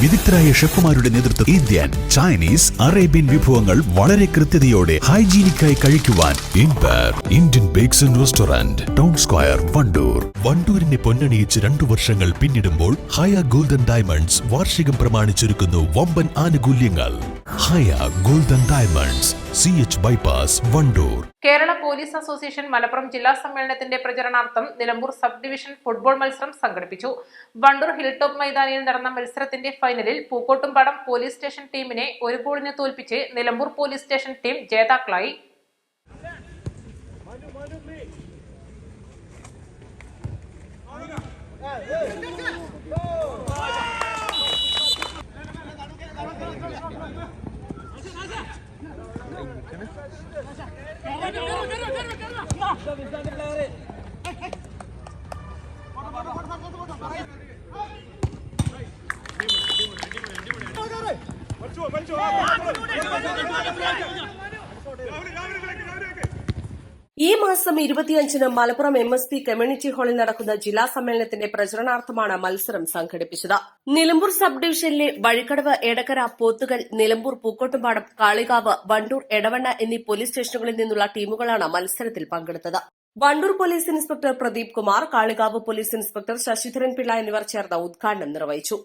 വിദഗ്ധരായ ഷെഫുമാരുടെ നേതൃത്വം Indian, Chinese, Arabian വിഭവങ്ങൾ വളരെ കൃത്യതയോടെ ഹൈജീനിക്കായി കഴിക്കുവാൻ Indian bakes and restaurant, town square, Wandoor. വണ്ടൂരിനെ പൊന്നണിയിച്ച് 2 വർഷങ്ങൾ പിന്നിടുമ്പോൾ ഹയ ഗോൾഡൻ ഡയമണ്ട്സ് വാർഷികം പ്രമാണിച്ചൊരുക്കുന്നു വമ്പൻ ആനുകൂല്യങ്ങൾ. Haya golden diamonds, CH bypass, Wandoor. Kerala police association Malappuram ജില്ലാ സമ്മേളനത്തിന്റെ പ്രചരണാർത്ഥം നിലമ്പൂർ സബ് ഡിവിഷൻ ഫുട്ബോൾ മത്സരം സംഘടിപ്പിച്ചു. വണ്ടൂർ ഹിൽ ടോപ്പ് മൈതാനിയിൽ നടന്ന മത്സരത്തിന്റെ ഫൈനലിൽ പൂക്കോട്ടുംപാടം പോലീസ് സ്റ്റേഷൻ ടീമിനെ 1 ഗോളിന് തോൽപ്പിച്ച് നിലമ്പൂർ പോലീസ് സ്റ്റേഷൻ ടീം ജേതാക്കളായി. ഈ മാസം 25-ന് മലപ്പുറം MSP കമ്മ്യൂണിറ്റി ഹാളിൽ നടക്കുന്ന ജില്ലാ സമ്മേളനത്തിന്റെ പ്രചരണാർത്ഥമാണ് മത്സരം സംഘടിപ്പിച്ചത്. നിലമ്പൂർ സബ് ഡിവിഷനിലെ വഴിക്കടവ്, എടക്കര, പോത്തുകൽ, നിലമ്പൂർ, പൂക്കോട്ടുംപാടം, കാളികാവ്, വണ്ടൂർ, എടവണ്ണ എന്നീ പോലീസ് സ്റ്റേഷനുകളിൽ നിന്നുള്ള ടീമുകളാണ് മത്സരത്തിൽ പങ്കെടുത്തത്. Wandoor police inspector Pradeep Kumar, Kalikavu police inspector Sasidharan Pillai എന്നിവർ ചേർന്ന് ഉദ്ഘാടനം നിർവഹിച്ചു.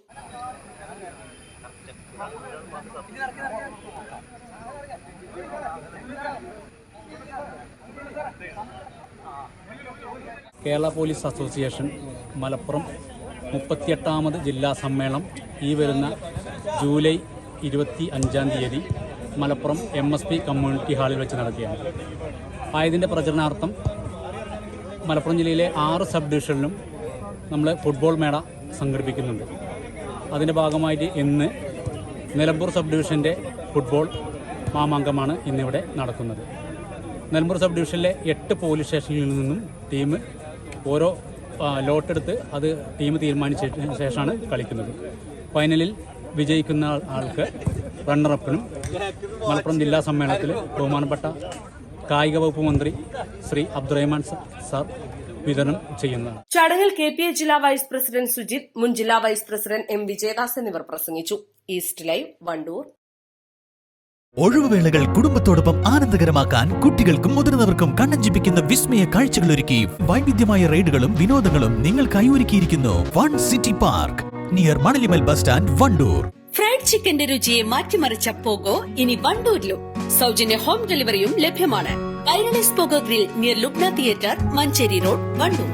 കേരള പോലീസ് അസോസിയേഷൻ മലപ്പുറം 38ാമത് ജില്ലാ സമ്മേളനം ഈ വരുന്ന ജൂലൈ 25-ാം തീയതി മലപ്പുറം MSP കമ്മ്യൂണിറ്റി ഹാളിൽ വെച്ച് നടക്കുകയാണ്. ആയതിൻ്റെ പ്രചരണാർത്ഥം മലപ്പുറം ജില്ലയിലെ 6 സബ് ഡിവിഷനിലും നമ്മൾ ഫുട്ബോൾ മേള സംഘടിപ്പിക്കുന്നുണ്ട്. അതിൻ്റെ ഭാഗമായിട്ട് ഇന്ന് നിലമ്പൂർ സബ് ഡിവിഷൻ്റെ ഫുട്ബോൾ മാമാങ്കമാണ് ഇന്നിവിടെ നടക്കുന്നത്. നിലമ്പൂർ സബ് ഡിവിഷനിലെ 8 പോലീസ് സ്റ്റേഷനിൽ നിന്നും ടീം ഓരോ ലോട്ടെടുത്ത് അത് ടീം തീരുമാനിച്ച ശേഷമാണ് കളിക്കുന്നത്. ഫൈനലിൽ വിജയിക്കുന്ന ആൾക്ക് റണ്ണറപ്പിനും മലപ്പുറം ജില്ലാ സമ്മേളനത്തിൽ ബഹുമാനപ്പെട്ട കായിക വകുപ്പ് മന്ത്രി ശ്രീ അബ്ദുറഹ്മാൻ സാർ വിതരണം ചെയ്യുന്നതാണ്. ചടങ്ങിൽ KPA ജില്ലാ വൈസ് പ്രസിഡന്റ് സുജിത്, മുൻ ജില്ലാ വൈസ് പ്രസിഡന്റ് M വിജയദാസ് എന്നിവർ പ്രസംഗിച്ചു. East live, Wandoor. ഒഴിവുവേളകൾ കുടുംബത്തോടൊപ്പം ആനന്ദകരമാക്കാൻ കുട്ടികൾക്കും മുതിർന്നവർക്കും കണ്ണഞ്ചിപ്പിക്കുന്ന വിസ്മയ കാഴ്ചകളൊരുക്കി വൈവിധ്യമായ റൈഡുകളും വിനോദങ്ങളും നിങ്ങൾക്കായി ഒരുക്കിയിരിക്കുന്നു one city park near Manalimal bus stand, Wandoor. Fried ചിക്കന്റെ രുചിയെ മാറ്റിമറിച്ച പോഗോ ഇനി വണ്ടൂരിലും. സൗജന്യ ഹോം ഡെലിവറിയും ലഭ്യമാണ്. Kairali pogo grill near Lubna theatre, Manjeri road, Wandoor.